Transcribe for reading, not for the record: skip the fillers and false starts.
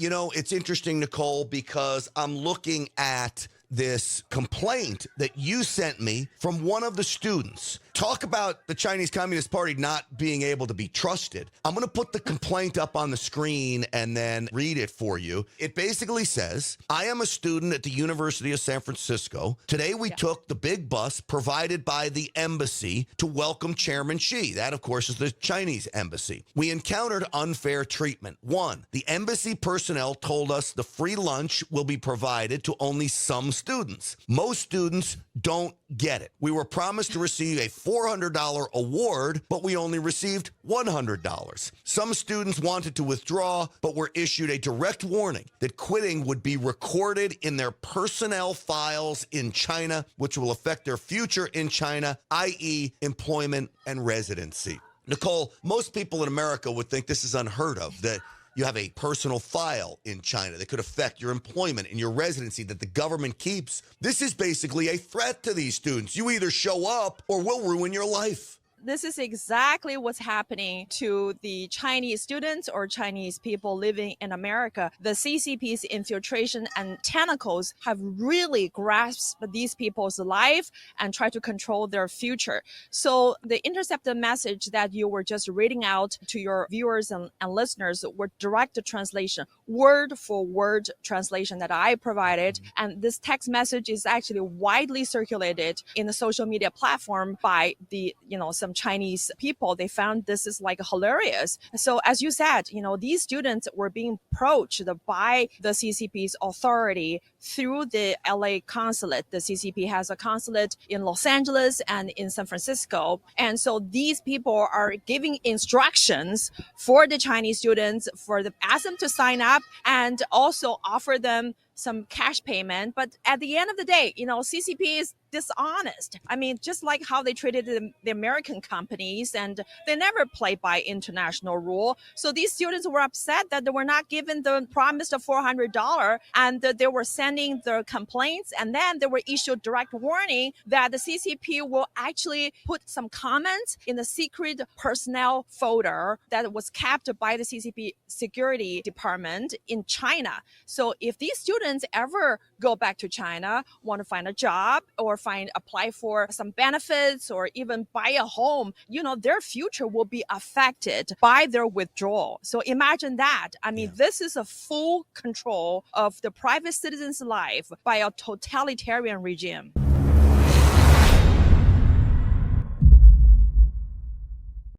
It's interesting, Nicole, because I'm looking at this complaint that you sent me from one of the students. Talk about the Chinese Communist Party not being able to be trusted. I'm going to put the complaint up on the screen and then read it for you. It basically says, I am a student at the University of San Francisco. Today we took the big bus provided by the embassy to welcome Chairman Xi. That, of course, is the Chinese embassy. We encountered unfair treatment. One, the embassy personnel told us the free lunch will be provided to only some students. Most students don't get it. We were promised to receive a $400 award, but we only received $100. Some students wanted to withdraw, but were issued a direct warning that quitting would be recorded in their personnel files in China, which will affect their future in China, i.e. employment and residency. Nicole, most people in America would think this is unheard of, that you have a personal file in China that could affect your employment and your residency that the government keeps. This is basically a threat to these students. You either show up or we'll ruin your life. This is exactly what's happening to the Chinese students or Chinese people living in America. The CCP's infiltration and tentacles have really grasped these people's life and try to control their future. So the intercepted message that you were just reading out to your viewers and listeners were direct translation, word for word translation that I provided. And this text message is actually widely circulated in the social media platform by some Chinese people. They found this is like hilarious. So as you said, these students were being approached by the CCP's authority through the LA consulate. The CCP has a consulate in Los Angeles and in San Francisco. And so these people are giving instructions for the Chinese students, ask them to sign up and also offer them some cash payment. But at the end of the day, CCP is dishonest. I mean, just like how they treated the American companies, and they never play by international rule. So these students were upset that they were not given the promised $400 and that they were sending their complaints. And then they were issued direct warning that the CCP will actually put some comments in the secret personnel folder that was kept by the CCP security department in China. So if these students ever go back to China, want to find a job or apply for some benefits or even buy a home, their future will be affected by their withdrawal. So imagine that. I mean, This is a full control of the private citizen's life by a totalitarian regime.